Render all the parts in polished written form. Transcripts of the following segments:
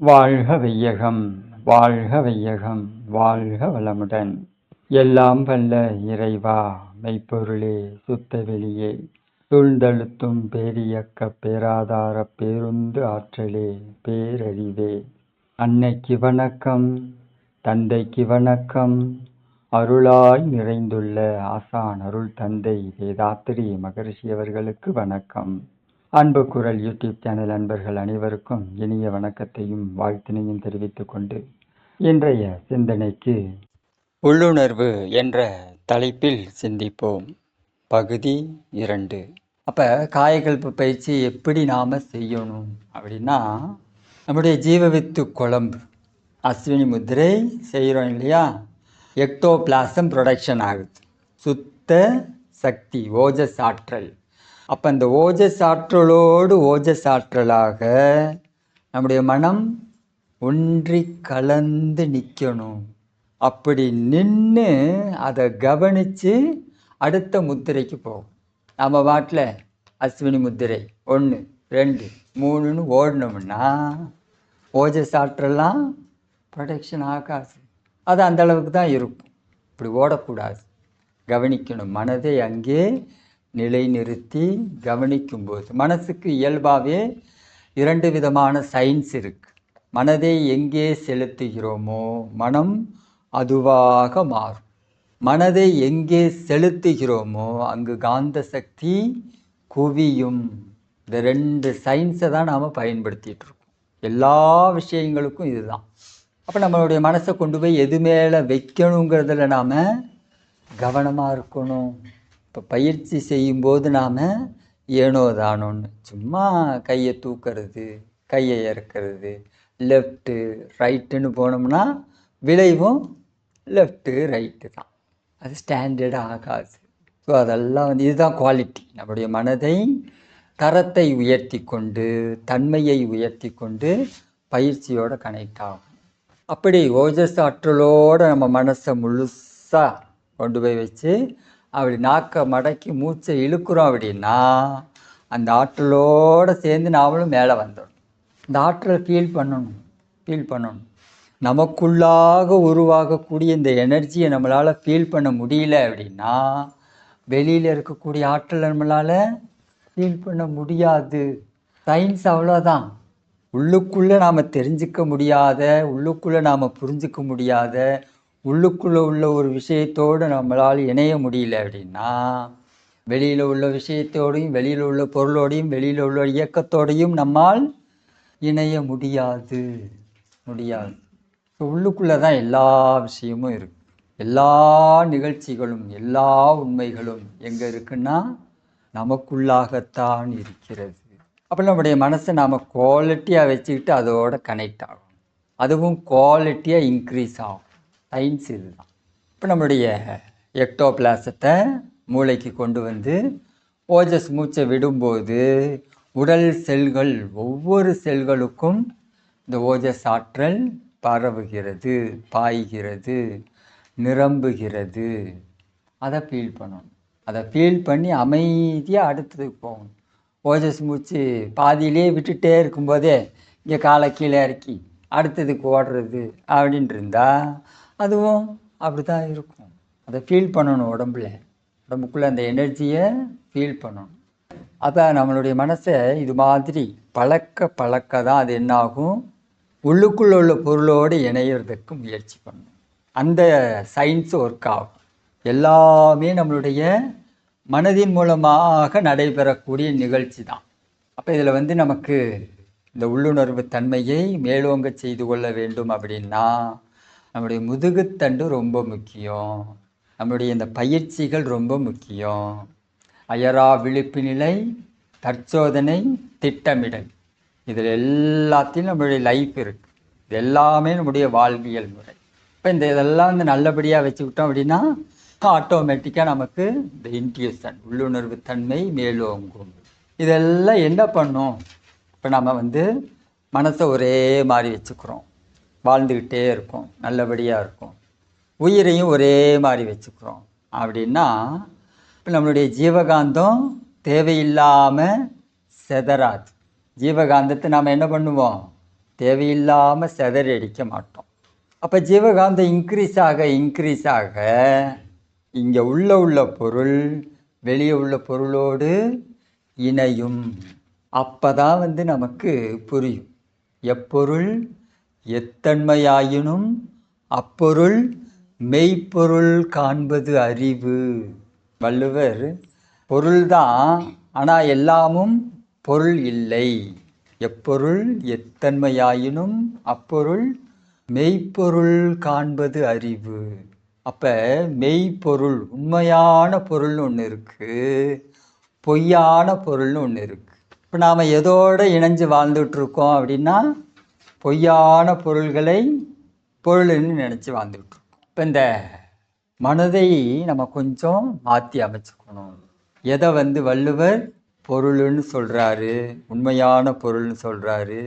வாழ்க வையகம், வாழ்க வையகம், வாழ்க வளமுடன். எல்லாம் வல்ல இறைவா, மெய்ப்பொருளே, சுத்த வெளியே, சூழ்ந்தழுத்தும் பேரியக்க பேராதார பேருந்து ஆற்றலே, பேரறிவே, அன்னைக்கு வணக்கம், தந்தைக்கு வணக்கம், அருளாய் நிறைந்துள்ள ஆசான் அருள் தந்தை வேதாத்திரி மகரிஷி அவர்களுக்கு வணக்கம். அன்பு குரல் யூடியூப் சேனல் அன்பர்கள் அனைவருக்கும் இனிய வணக்கத்தையும் வாழ்த்தினையும் தெரிவித்துக் கொண்டு இன்றைய சிந்தனைக்கு உள்ளுணர்வு என்ற தலைப்பில் சிந்திப்போம். பகுதி 2. அப்போ காயகல்ப பயிற்சி எப்படி நாம் செய்யணும் அப்படின்னா, நம்முடைய ஜீவவித்து குழம்பு அஸ்வினி முத்திரை செய்கிறோம் இல்லையா, எக்டோபிளாசம் ப்ரொடக்ஷன் ஆகுது, சுத்த சக்தி ஓஜஸ் ஆற்றல். அப்போ அந்த ஓஜஸ் ஆற்றலோடு ஓஜஸ் ஆற்றலாக நம்முடைய மனம் ஒன்றி கலந்து நிற்கணும். அப்படி நின்று அதை கவனித்து அடுத்த முத்திரைக்கு போகும். நம்ம பாட்டில் அஸ்வினி முத்திரை 1 2 3ன்னு ஓடினோம்னா ஓஜஸ் ஆற்றலாம் ப்ரொடக்ஷன் ஆகாது. அது அந்த அளவுக்கு தான் இருக்கும். இப்படி ஓடக்கூடாது, கவனிக்கணும். மனதை அங்கே நிலைநிறுத்தி கவனிக்கும்போது மனசுக்கு இயல்பாகவே 2 விதமான சயின்ஸ் இருக்குது. மனதை எங்கே செலுத்துகிறோமோ மனம் அதுவாக மாறும். மனதை எங்கே செலுத்துகிறோமோ அங்கு காந்த சக்தி குவியும். இந்த 2 சயின்ஸை தான் நாம் பயன்படுத்திகிட்டு இருக்கோம். எல்லா விஷயங்களுக்கும் இதுதான். அப்போ நம்மளுடைய மனசை கொண்டு போய் எது மேலே வைக்கணுங்கிறதுல நாம் கவனமாக இருக்கணும். இப்போ பயிற்சி செய்யும்போது நாம் ஏனோ தானோன்னு சும்மா கையை தூக்கிறது, கையை இறக்கிறது, லெஃப்ட்டு ரைட்டுன்னு போனோம்னா விளைவும் லெஃப்ட்டு ரைட்டு தான். அது ஸ்டாண்டர்டாக ஆகாது. ஸோ அதெல்லாம் இதுதான் குவாலிட்டி. நம்முடைய மனதை தரத்தை உயர்த்தி கொண்டு தன்மையை உயர்த்தி கொண்டு பயிற்சியோடு கனெக்ட் ஆகும். அப்படி ஓஜஸ் ஆற்றலோடு நம்ம மனசை முழுசாக கொண்டு போய் வச்சு அப்படி நாக்கை மடக்கி மூச்சை இழுக்கிறோம் அப்படின்னா அந்த ஆற்றலோடு சேர்ந்து நாமளும் மேலே வந்துடணும். இந்த ஆற்றலை ஃபீல் பண்ணணும். நமக்குள்ளாக உருவாகக்கூடிய இந்த எனர்ஜியை நம்மளால் ஃபீல் பண்ண முடியல அப்படின்னா வெளியில் இருக்கக்கூடிய ஆற்றலை நம்மளால் ஃபீல் பண்ண முடியாது. சயின்ஸ் அவ்வளோதான். உள்ளுக்குள்ளே நாம் தெரிஞ்சிக்க முடியாத, உள்ளுக்குள்ளே நாம் புரிஞ்சிக்க முடியாத, உள்ளுக்குள்ளே உள்ள ஒரு விஷயத்தோடு நம்மளால் இணைய முடியல அப்படின்னா வெளியில் உள்ள விஷயத்தோடையும் வெளியில் உள்ள பொருளோடையும் வெளியில் உள்ள இயக்கத்தோடையும் நம்மால் இணைய முடியாது. உள்ளுக்குள்ளே தான் எல்லா விஷயமும் இருக்குது. எல்லா நிகழ்ச்சிகளும் எல்லா உண்மைகளும் எங்கே இருக்குன்னா நமக்குள்ளாகத்தான் இருக்கிறது. அப்போ நம்முடைய மனசை நாம் குவாலிட்டியாக வச்சுக்கிட்டு அதோட கனெக்ட் ஆகும். அதுவும் குவாலிட்டியாக இன்க்ரீஸ் ஆகும். சயின்ஸ் இதுதான். இப்போ நம்மளுடைய எக்டோபிளாசத்தை மூளைக்கு கொண்டு வந்து ஓஜஸ் மூச்சை விடும்போது உடல் செல்கள் ஒவ்வொரு செல்களுக்கும் இந்த ஓஜஸ் ஆற்றல் பரவுகிறது, பாய்கிறது, நிரம்புகிறது. அதை ஃபீல் பண்ணணும். அதை ஃபீல் பண்ணி அமைதியாக அடுத்ததுக்கு போகணும். ஓஜஸ் மூச்சு பாதியிலே விட்டுட்டே இருக்கும்போதே இங்கே காலை கீழே இறக்கி அடுத்ததுக்கு ஓடுறது அப்படின்ட்டு இருந்தால் அதுவும் அப்படி தான் இருக்கும். அதை ஃபீல் பண்ணணும். உடம்புக்குள்ளே அந்த எனர்ஜியை ஃபீல் பண்ணணும். அப்போ நம்மளுடைய மனசை இது மாதிரி பழக்க தான் அது என்னாகும், உள்ளுக்குள்ளே உள்ள பொருளோடு இணையிறதுக்கு முயற்சி பண்ணணும். அந்த சயின்ஸ் ஒர்க் ஆகும். எல்லாமே நம்மளுடைய மனதின் மூலமாக நடைபெறக்கூடிய நிகழ்ச்சி தான். அப்போ இதில் நமக்கு இந்த உள்ளுணர்வு தன்மையை மேலோங்க செய்து கொள்ள வேண்டும் அப்படின்னா நம்முடைய முதுகுத்தண்டு ரொம்ப முக்கியம். நம்முடைய இந்த பயிற்சிகள் ரொம்ப முக்கியம். அயரா விழிப்பு நிலை, தற்சோதனை, திட்டமிடல், இதில் எல்லாத்தையும் நம்மளுடைய லைஃப் இருக்குது. இது எல்லாமே நம்முடைய வாழ்வியல் முறை. இப்போ இதெல்லாம் நல்லபடியாக வச்சுக்கிட்டோம் அப்படின்னா ஆட்டோமேட்டிக்காக நமக்கு இந்த இன்ட்யூஷன் உள்ளுணர்வு தன்மை மேலோங்கும். இதெல்லாம் என்ன பண்ணும்? இப்போ நம்ம மனசை ஒரே மாதிரி வச்சுக்கிறோம், வாழ்ந்துக்கிட்டே இருக்கும், நல்லபடியாக இருக்கும். உயிரையும் ஒரே மாதிரி வச்சுக்கிறோம் அப்படின்னா இப்போ நம்மளுடைய ஜீவகாந்தம் தேவையில்லாமல் செதறாது. ஜீவகாந்தத்தை நாம் என்ன பண்ணுவோம்? தேவையில்லாமல் சிதறி அடிக்க மாட்டோம். அப்போ ஜீவகாந்தம் இன்க்ரீஸ் ஆக இங்கே உள்ள பொருள் வெளியே உள்ள பொருளோடு இணையும். அப்போ தான் நமக்கு புரியும். எப்பொருள் எத்தன்மையாயினும் அப்பொருள் மெய்ப்பொருள் காண்பது அறிவு. வள்ளுவர் பொருள்தான், ஆனால் எல்லாமும் பொருள் இல்லை. எப்பொருள் எத்தன்மையாயினும் அப்பொருள் மெய்ப்பொருள் காண்பது அறிவு. அப்போ மெய்ப்பொருள், உண்மையான பொருள்னு ஒன்று இருக்குது, பொய்யான பொருள்னு ஒன்று இருக்குது. இப்போ நாம் எதோடு இணைஞ்சு வாழ்ந்துட்டுருக்கோம் அப்படின்னா பொய்யான பொருள்களை பொருள்னு நினச்சி வாழ்ந்துட்டுருக்கோம். இப்போ இந்த மனதை நம்ம கொஞ்சம் மாற்றி அமைச்சுக்கணும். எதை வள்ளுவர் பொருள்னு சொல்கிறாரு, உண்மையான பொருள்னு சொல்கிறாரு,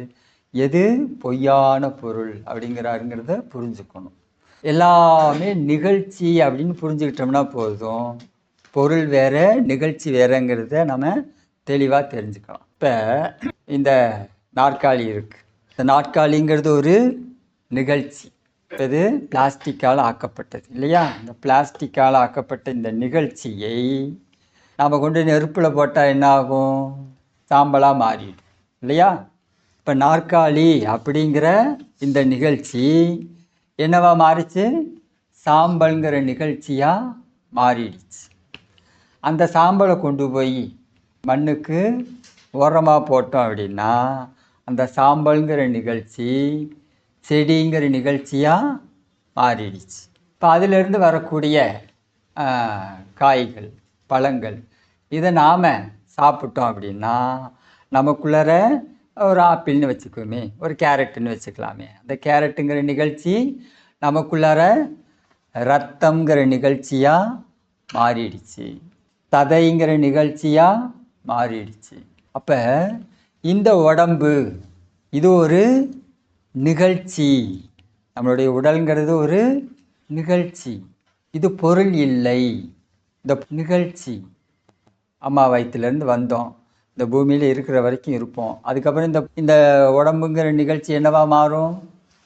எது பொய்யான பொருள் அப்படிங்கிறாருங்கிறத புரிஞ்சுக்கணும். எல்லாமே நிகழ்ச்சி அப்படின்னு புரிஞ்சுக்கிட்டோம்னா போதும். பொருள் வேற, நிகழ்ச்சி வேறங்கிறத நம்ம தெளிவாக தெரிஞ்சுக்கலாம். இப்போ இந்த நாற்காலி இருக்குது. இந்த நாற்காலிங்கிறது ஒரு நிகழ்ச்சி. இது பிளாஸ்டிக்கால் ஆக்கப்பட்டது இல்லையா? இந்த பிளாஸ்டிக்கால் ஆக்கப்பட்ட இந்த நிகழ்ச்சியை நாம் கொண்டு நெருப்பில் போட்டால் என்ன ஆகும்? சாம்பலாக மாறிடும் இல்லையா? இப்போ நாற்காலி அப்படிங்கிற இந்த நிகழ்ச்சி என்னவா மாறிச்சு? சாம்பல்ங்கிற நிகழ்ச்சியாக மாறிடுச்சு. அந்த சாம்பலை கொண்டு போய் மண்ணுக்கு உரமாக போட்டோம் அப்படின்னா அந்த சாம்பல்ங்கிற நிகழ்ச்சி செடிங்கிற நிகழ்ச்சியாக மாறிடுச்சு. இப்போ அதிலிருந்து வரக்கூடிய காய்கள், பழங்கள், இதை நாம் சாப்பிட்டோம் அப்படின்னா நமக்குள்ளார ஒரு ஆப்பிள்னு வச்சுக்குவோமே, ஒரு கேரட்டுன்னு வச்சுக்கலாமே, அந்த கேரட்டுங்கிற நிகழ்ச்சி நமக்குள்ளார ரத்தம்ங்கிற நிகழ்ச்சியாக மாறிடுச்சு, சதைங்கிற நிகழ்ச்சியாக மாறிடுச்சு. அப்போ இந்த உடம்பு இது ஒரு நிகழ்ச்சி. நம்மளுடைய உடல்ங்கிறது ஒரு நிகழ்ச்சி, இது பொருள் இல்லை. இந்த நிகழ்ச்சி, அம்மா வயிற்றுலேருந்து வந்தோம், இந்த பூமியில் இருக்கிற வரைக்கும் இருப்போம். அதுக்கப்புறம் இந்த உடம்புங்கிற நிகழ்ச்சி என்னவா மாறும்?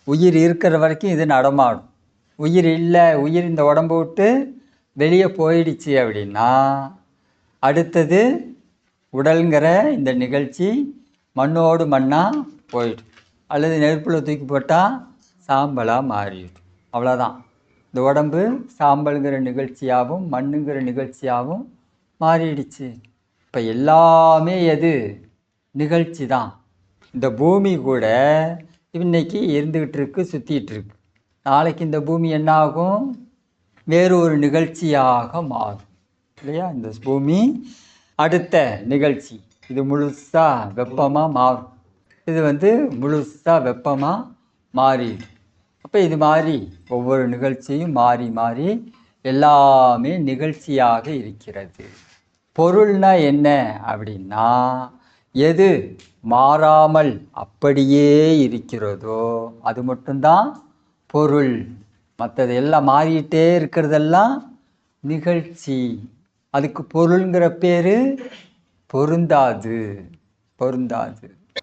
உயிர் இருக்கிற வரைக்கும் இது நடமாடும். உயிர் இல்லை, உயிர் இந்த உடம்பை விட்டு வெளியே போயிடுச்சு அப்படின்னா அடுத்தது உடல்ங்கிற இந்த நிகழ்ச்சி மண்ணோடு மண்ணாக போயிடும், அல்லது நெருப்பில் தூக்கி போட்டால் சாம்பலாக மாறிடும். அவ்வளோதான். இந்த உடம்பு சாம்பல்ங்கிற நிகழ்ச்சியாகவும் மண்ணுங்கிற நிகழ்ச்சியாகவும் மாறிடுச்சு. இப்போ எல்லாமே எது? நிகழ்ச்சி தான். இந்த பூமி கூட இன்னைக்கு இருந்துக்கிட்டு இருக்கு, சுற்றிட்டு இருக்கு. நாளைக்கு இந்த பூமி என்ன ஆகும்? வேறு ஒரு நிகழ்ச்சியாக மாறும் இல்லையா? இந்த பூமி அடுத்த நிகழ்ச்சி, இது முழுசாக வெப்பமாக மாறும், இது முழுசாக வெப்பமாக மாறிடும். அப்போ இது மாதிரி ஒவ்வொரு நிகழ்ச்சியும் மாறி மாறி எல்லாமே நிகழ்ச்சியாக இருக்கிறது. பொருள்னா என்ன அப்படின்னா எது மாறாமல் அப்படியே இருக்கிறதோ அது மட்டும்தான் பொருள். மற்றது எல்லாம் மாறிக்கிட்டே இருக்கிறதெல்லாம் நிகழ்ச்சி. அதுக்கு பொருளுங்கிற பேர் பொருந்தாது.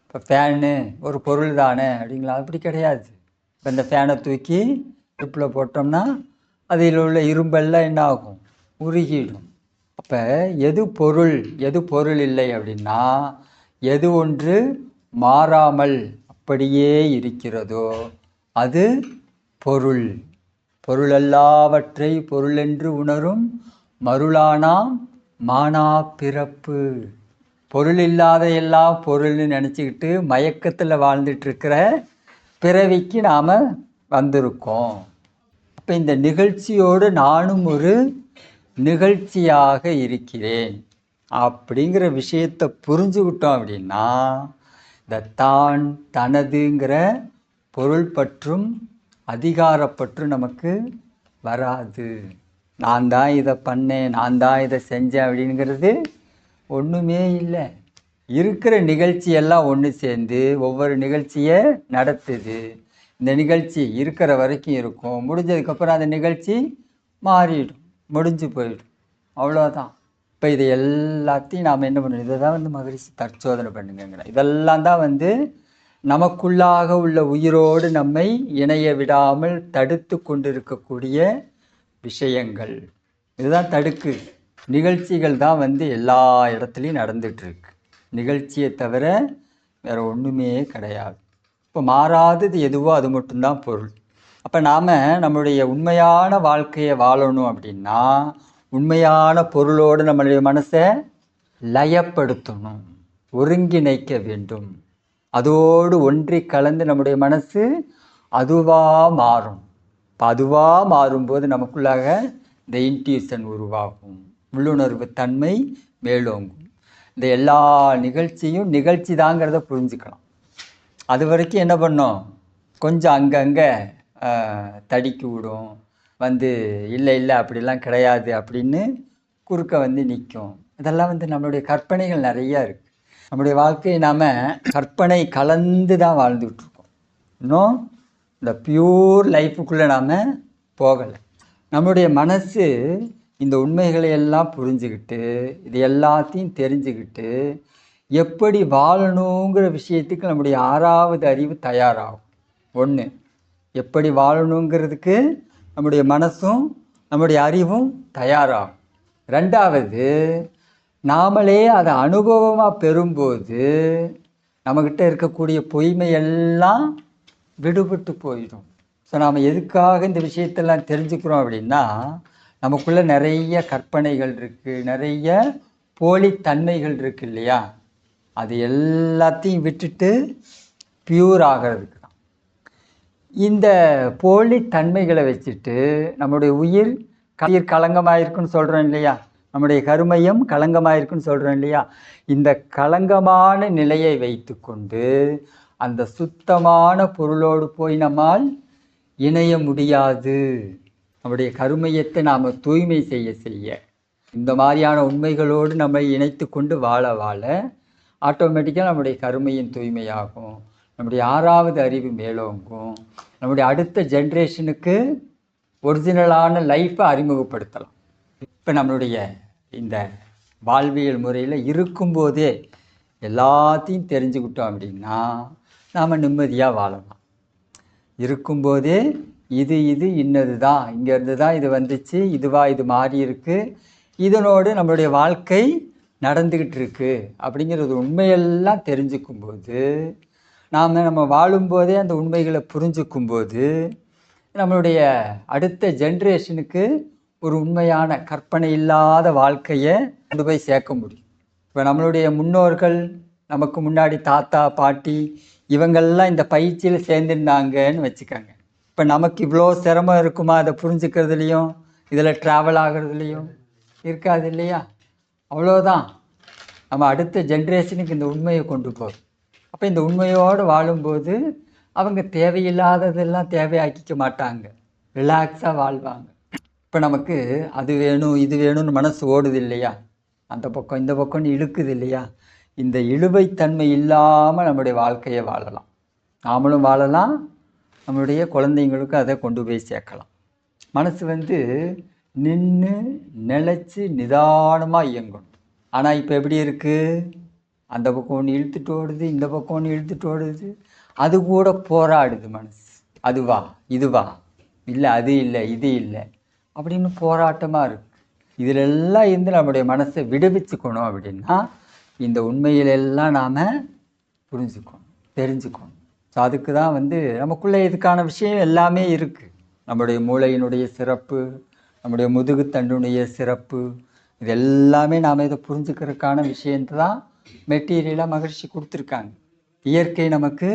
இப்போ ஃபேனு ஒரு பொருள் தானே அப்படிங்களா? அப்படி கிடையாது. இப்போ இந்த ஃபேனை தூக்கி அடுப்பில் போட்டோம்னா அதில் உள்ள இரும்பெல்லாம் என்ன ஆகும்? உருகிடும். அப்போ எது பொருள் எது பொருள் இல்லை அப்படின்னா எது ஒன்று மாறாமல் அப்படியே இருக்கிறதோ அது பொருள். பொருளெல்லாவற்றை பொருளென்று உணரும் மருளானாம் மானா பிறப்பு. பொருள் இல்லாத எல்லாம் பொருள்னு நினச்சிக்கிட்டு மயக்கத்தில் வாழ்ந்துட்டுருக்கிற பிறவிக்கு நாம் வந்திருக்கோம். அப்போ இந்த நிகழ்ச்சியோடு நானும் ஒரு நிகழ்ச்சியாக இருக்கிறேன் அப்படிங்கிற விஷயத்தை புரிஞ்சுக்கிட்டோம் அப்படின்னா இந்த தான் தனதுங்கிற பொருள் பற்றும் அதிகாரப்பற்றும் நமக்கு வராது. நான் தான் இதை பண்ணேன், நான் தான் இதை செஞ்சேன் அப்படிங்கிறது ஒன்றுமே இல்லை. இருக்கிற நிகழ்ச்சியெல்லாம் ஒன்று சேர்ந்து ஒவ்வொரு நிகழ்ச்சியை நடத்துது. இந்த நிகழ்ச்சி இருக்கிற வரைக்கும் இருக்கும், முடிஞ்சதுக்கப்புறம் அந்த நிகழ்ச்சி மாறிடும், முடிஞ்சு போயிடும், அவ்வளோதான். இப்போ இது எல்லாத்தையும் நாம் என்ன பண்ணணும்? இதை தான் மகரிஷி தற்சோதனை பண்ணுங்கிற இதெல்லாம் தான் நமக்குள்ளாக உள்ள உயிரோடு நம்மை இணைய விடாமல் தடுத்து கொண்டிருக்கக்கூடிய விஷயங்கள். இதுதான் தடுக்கு. நிகழ்ச்சிகள் தான் வந்து எல்லா இடத்துலையும் நடந்துகிட்ருக்கு. நிகழ்ச்சியை தவிர வேறு ஒன்றுமே கிடையாது. இப்போ மாறாதது எதுவோ அது மட்டும்தான் பொருள். அப்போ நாம் நம்மளுடைய உண்மையான வாழ்க்கையை வாழணும் அப்படின்னா உண்மையான பொருளோடு நம்மளுடைய மனசை லயப்படுத்தணும், ஒருங்கிணைக்க வேண்டும். அதோடு ஒன்றி கலந்து நம்முடைய மனசு அதுவாக மாறும். இப்போ அதுவாக மாறும்போது நமக்குள்ளாக இந்த இன்ட்யூஷன் உருவாகும், உள்ளுணர்வு தன்மை மேலோங்கும். இந்த எல்லா நிகழ்ச்சியும் நிகழ்ச்சி தாங்கிறத புரிஞ்சுக்கலாம். அது வரைக்கும் என்ன பண்ணோம், கொஞ்சம் அங்கங்கே தடிக்கி விடும், வந்து இல்லை இல்லை அப்படிலாம் கிடையாது அப்படின்னு குறுக்க வந்து நிற்கும். இதெல்லாம் வந்து நம்மளுடைய கற்பனைகள் நிறையா இருக்குது. நம்முடைய வாழ்க்கையை நாம் கற்பனை கலந்து தான் வாழ்ந்துக்கிட்ருக்கோம். இன்னும் இந்த பியூர் லைஃபுக்குள்ளே நாம் போகலை. நம்முடைய மனசு இந்த உண்மைகளை எல்லாம் புரிஞ்சுக்கிட்டு இது எல்லாத்தையும் தெரிஞ்சுக்கிட்டு எப்படி வாழணுங்கிற விஷயத்துக்கு நம்முடைய 6வது அறிவு தயாராகும். ஒன்று, எப்படி வாழணுங்கிறதுக்கு நம்முடைய மனசும் நம்முடைய அறிவும் தயாராகும். 2வது, நாமளே அதை அனுபவமாக பெறும்போது நம்மக்கிட்ட இருக்கக்கூடிய பொய்மையெல்லாம் விடுபட்டு போயிடும். ஸோ நாம் எதுக்காக இந்த விஷயத்தெல்லாம் தெரிஞ்சுக்கிறோம் அப்படின்னா நமக்குள்ளே நிறைய கற்பனைகள் இருக்குது, நிறைய போலித்தன்மைகள் இருக்குது இல்லையா? அது எல்லாத்தையும் விட்டுட்டு பியூர் ஆகிறதுக்கு தான். இந்த போலித்தன்மைகளை வச்சுட்டு நம்முடைய உயிர் களங்கமாயிருக்குன்னு சொல்கிறோம் இல்லையா? நம்முடைய கருமையம் களங்கமாயிருக்குன்னு சொல்கிறோம் இல்லையா? இந்த களங்கமான நிலையை வைத்து கொண்டு அந்த சுத்தமான பொருளோடு போய் நம்மால் இணைய முடியாது. நம்முடைய கருமையத்தை நாம் தூய்மை செய்ய செய்ய இந்த மாதிரியான உண்மைகளோடு நம்மை இணைத்து கொண்டு வாழ வாழ ஆட்டோமேட்டிக்காக நம்முடைய கருமையின் தூய்மையாகும், நம்முடைய 6வது அறிவு மேலோங்கும், நம்முடைய அடுத்த ஜென்ரேஷனுக்கு ஒரிஜினலான லைஃப்பை அறிமுகப்படுத்தலாம். இப்போ நம்மளுடைய இந்த வாழ்வியல் முறையில் இருக்கும்போதே எல்லாத்தையும் தெரிஞ்சுக்கிட்டோம் அப்படின்னா நாம் நிம்மதியாக வாழலாம். இருக்கும்போதே இது இன்னது தான், இங்கேருந்து தான் இது வந்துச்சு, இது மாறி இருக்குது, இதனோடு நம்மளுடைய வாழ்க்கை நடந்துக்கிட்டு இருக்கு அப்படிங்கிறது உண்மையெல்லாம் தெரிஞ்சுக்கும்போது நம்ம வாழும்போதே அந்த உண்மைகளை புரிஞ்சுக்கும்போது நம்மளுடைய அடுத்த ஜென்ரேஷனுக்கு ஒரு உண்மையான கற்பனை இல்லாத வாழ்க்கையை கொண்டு போய் சேர்க்க முடியும். இப்போ நம்மளுடைய முன்னோர்கள், நமக்கு முன்னாடி தாத்தா பாட்டி இவங்கெல்லாம் இந்த பயிற்சியில் சேர்ந்துருந்தாங்கன்னு வச்சுக்கோங்க. இப்போ நமக்கு இவ்வளோ சிரமம் இருக்குமா அதை புரிஞ்சுக்கிறதுலையும் இதில் ட்ராவல் ஆகிறதுலையும்? இருக்காது இல்லையா? அவ்வளோதான். நம்ம அடுத்த ஜென்ரேஷனுக்கு இந்த உண்மையை கொண்டு போகிறோம். அப்போ இந்த உண்மையோடு வாழும்போது அவங்க தேவையில்லாததெல்லாம் தேவையாக்கிக்க மாட்டாங்க, ரிலாக்ஸாக வாழ்வாங்க. இப்போ நமக்கு அது வேணும் இது வேணும்னு மனசு ஓடுது இல்லையா? அந்த பக்கம் இந்த பக்கம்னு இழுக்குது இல்லையா? இந்த இழுவைத்தன்மை இல்லாமல் நம்முடைய வாழ்க்கையை வாழலாம், நாமளும் வாழலாம், நம்மளுடைய குழந்தைங்களுக்கும் அதை கொண்டு போய் சேர்க்கலாம். மனசு வந்து நின்று நிலச்சி நிதானமாக இயங்கணும். ஆனால் இப்போ எப்படி இருக்குது, அந்த பக்கம் ஒன்று இழுத்துட்டு ஓடுது, இந்த பக்கம் ஒன்று இழுத்துட்டு ஓடுது, அது கூட போராடுது மனசு. அதுவா இதுவா, இல்லை அது இல்லை இது இல்லை அப்படின்னு போராட்டமாக இருக்குது. இதிலெல்லாம் இருந்து நம்முடைய மனசை விடுவிச்சுக்கணும் அப்படின்னா இந்த உண்மையிலெல்லாம் நாம் புரிஞ்சுக்கணும், தெரிஞ்சுக்கணும். ஸோ அதுக்கு தான் வந்து நமக்குள்ளே இதுக்கான விஷயம் எல்லாமே இருக்குது. நம்முடைய மூளையினுடைய சிறப்பு, நம்முடைய முதுகுத்தண்டுடைய சிறப்பு, இது எல்லாமே நாம் இதை புரிஞ்சுக்கிறதுக்கான விஷயத்தை தான் மெட்டீரியலாக மகிழ்ச்சி கொடுத்துருக்காங்க, இயற்கை நமக்கு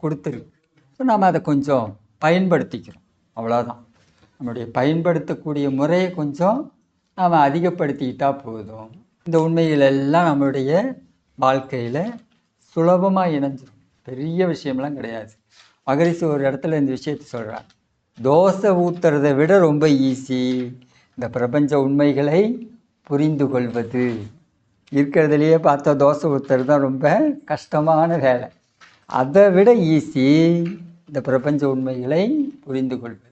கொடுத்துருக்கு. ஸோ நாம் அதை கொஞ்சம் பயன்படுத்திக்கிறோம், அவ்வளோதான். நம்முடைய பயன்படுத்தக்கூடிய முறையை கொஞ்சம் நாம் அதிகப்படுத்திக்கிட்டால் போதும். இந்த உண்மைகளெல்லாம் நம்மளுடைய வாழ்க்கையில் சுலபமாக இணைஞ்சிடும். பெரிய விஷயம்லாம் கிடையாது. மகரிஷி ஒரு இடத்துல இந்த விஷயத்தை சொல்கிறார், தோசை ஊற்றுறதை விட ரொம்ப ஈஸி இந்த பிரபஞ்ச உண்மைகளை புரிந்து கொள்வது. இருக்கிறதுலையே பார்த்தா தோசை ஊற்றுறது தான் ரொம்ப கஷ்டமான வேலை. அதை விட ஈஸி இந்த பிரபஞ்ச உண்மைகளை புரிந்து கொள்வது.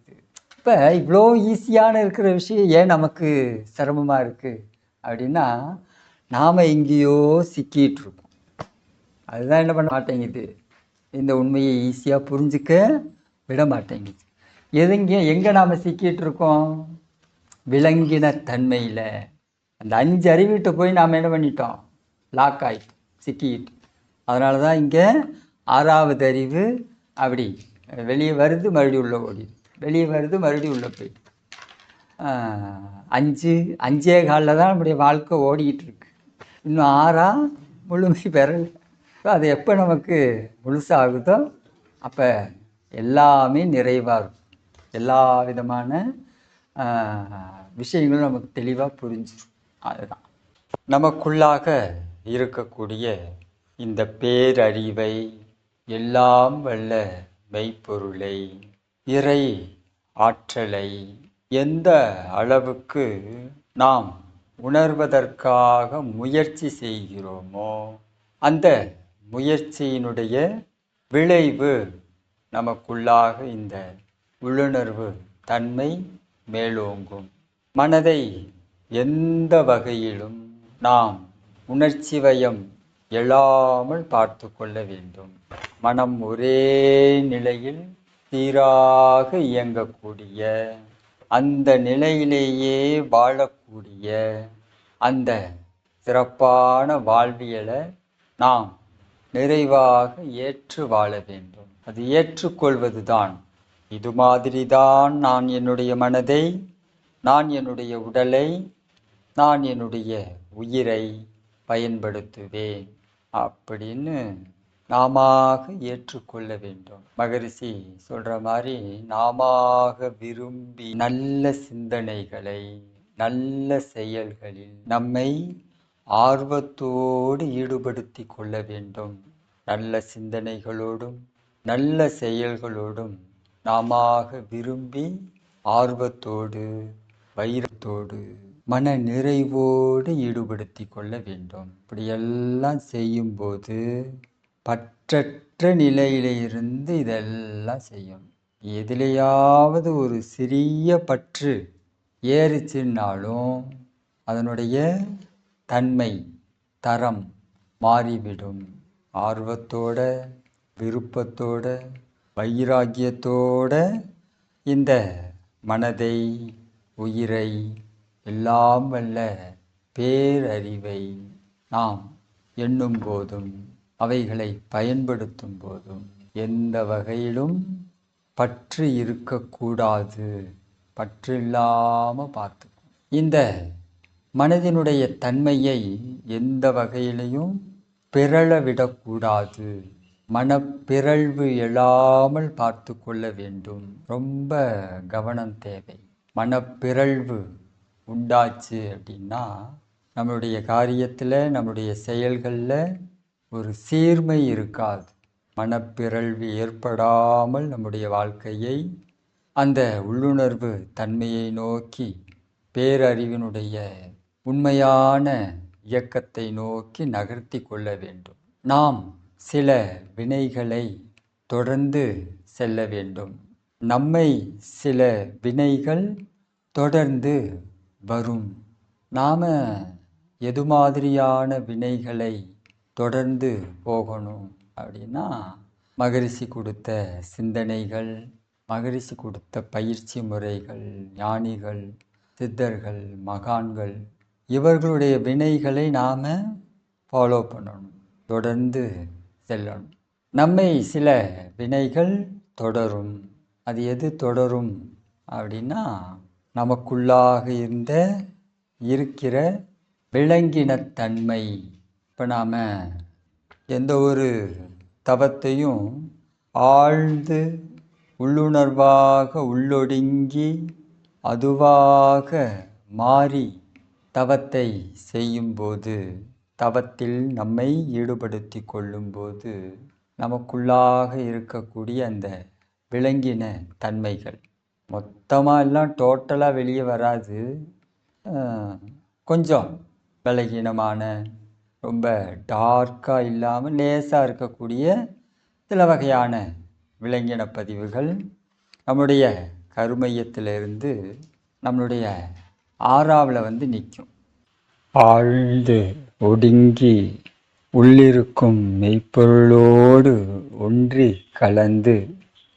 இப்போ இவ்வளோ ஈஸியான இருக்கிற விஷயம் ஏன் நமக்கு சிரமமாக இருக்குது அப்படின்னா நாம் எங்கேயோ சிக்கிட்டு இருக்கோம். அதுதான் என்ன பண்ண மாட்டேங்குது, இந்த உண்மையை ஈஸியாக புரிஞ்சிக்க விட மாட்டேங்குது. எங்கே நாம் சிக்கிட்டு இருக்கோம்? விலங்கின தன்மையில். அந்த 5 அறிவிட்டு போய் நாம் என்ன பண்ணிட்டோம்? லாக் ஆகிட்டோம், சிக்கிக்கிட்டோம். அதனால தான் இங்கே 6வது அறிவு அப்படி வெளியே வருது, மறுபடியும் உள்ளே ஓடிடுது, வெளியே வருது, மறுபடியும் உள்ளே போயிடுது. 5 தான் நம்முடைய வாழ்க்கை ஓடிக்கிட்டு இருக்கு. இன்னும் 6 முழுமை பெறலை. அது எப்போ நமக்கு முழுசாகுதோ அப்போ எல்லாமே நிறைவாக இருக்கும். எல்லா விதமான விஷயங்களும் நமக்கு தெளிவாக புரிஞ்சிடும். அதுதான் நமக்குள்ளாக இருக்கக்கூடிய இந்த பேரறிவை, எல்லாம் வல்ல மெய்ப்பொருளை, இறை ஆற்றலை எந்த அளவுக்கு நாம் உணர்வதற்காக முயற்சி செய்கிறோமோ அந்த முயற்சியினுடைய விளைவு நமக்குள்ளாக இந்த உள்ளுணர்வு தன்மை மேலோங்கும். மனதை எந்த வகையிலும் நாம் உணர்ச்சி வயம் எழாமல் பார்த்து கொள்ள வேண்டும். மனம் ஒரே நிலையில் சீராக இயங்கக்கூடிய, அந்த நிலையிலேயே வாழக்கூடிய அந்த சிறப்பான வாழ்வியலை நாம் நிறைவாக ஏற்று வாழ வேண்டும். அது ஏற்றுக்கொள்வது தான். இது மாதிரி தான் நான் என்னுடைய மனதை, நான் என்னுடைய உடலை, நான் என்னுடைய உயிரை பயன்படுத்துவேன் அப்படின்னு நாம ஏற்றுக்கொள்ள வேண்டும். மகரிஷி சொல்ற மாதிரி நாம விரும்பி நல்ல சிந்தனைகளை, நல்ல செயல்களில் நம்மை ஆர்வத்தோடு ஈடுபடுத்தி கொள்ள வேண்டும். நல்ல சிந்தனைகளோடும் நல்ல செயல்களோடும் நாம விரும்பி ஆர்வத்தோடு, வைரத்தோடு, மன நிறைவோடு ஈடுபடுத்தி கொள்ள வேண்டும். இப்படியெல்லாம் செய்யும்போது பற்றற்ற நிலையிலிருந்து இதெல்லாம் செய்யும். எதிலையாவது ஒரு சிறிய பற்று ஏறிச்சுன்னாலும் அதனுடைய தன்மை, தரம் மாறிவிடும். ஆர்வத்தோட, விருப்பத்தோட, வைராக்கியத்தோட இந்த மனதை, உயிரை, எல்லாம் வல்ல பேரறிவை நாம் எண்ணும் போதும், அவைகளை பயன்படுத்தும் போதும் எந்த வகையிலும் பற்று இருக்கக்கூடாது. பற்று இல்லாமல் பார்த்துக்கும். இந்த மனதினுடைய தன்மையை எந்த வகையிலையும் பிறழ விடக்கூடாது. மனப்பிறழ்வு எழாமல் பார்த்து கொள்ள வேண்டும். ரொம்ப கவனம் தேவை. மனப்பிறழ்வு உண்டாச்சு அப்படின்னா நம்மளுடைய காரியத்தில், நம்முடைய செயல்களில் ஒரு சீர்மை இருக்காது. மனப்பிறழ்வு ஏற்படாமல் நம்முடைய வாழ்க்கையை அந்த உள்ளுணர்வு தன்மையை நோக்கி, பேரறிவினுடைய உண்மையான இயக்கத்தை நோக்கி நகர்த்தி கொள்ள வேண்டும். நாம் சில வினைகளை தொடர்ந்து செல்ல வேண்டும். நம்மை சில வினைகள் தொடர்ந்து வரும். நாம் எது மாதிரியான வினைகளை தொடர்ந்து போகணும் அப்படின்னா, மகரிஷி கொடுத்த சிந்தனைகள், மகரிஷி கொடுத்த பயிற்சி முறைகள், ஞானிகள், சித்தர்கள், மகான்கள், இவர்களுடைய வினைகளை நாம் ஃபாலோ பண்ணணும், தொடர்ந்து செல்லணும். நம்மை சில வினைகள் தொடரும். அது எது தொடரும் அப்படின்னா, நமக்குள்ளாக இருக்கிற விலங்கினத்தன்மை. இப்போ நாம் எந்த ஒரு தவத்தையும் ஆழ்ந்து உள்ளுணர்வாக உள்ளொடுங்கி அதுவாக மாறி தவத்தை செய்யும்போது, தவத்தில் நம்மை ஈடுபடுத்தி கொள்ளும்போது நமக்குள்ளாக இருக்கக்கூடிய அந்த விலங்கின தன்மைகள் மொத்தமாக எல்லாம் டோட்டலாக வெளியே வராது. கொஞ்சம் பலகீனமான, ரொம்ப டார்க்காக இல்லாமல் லேசாக இருக்கக்கூடிய சில வகையான விலங்கின பதிவுகள் நம்முடைய கருமையத்திலிருந்து நம்மளுடைய 6ஆவில் நிற்கும். ஆழ்ந்து ஒடுங்கி உள்ளிருக்கும் மெய்ப்பொருளோடு ஒன்றி கலந்து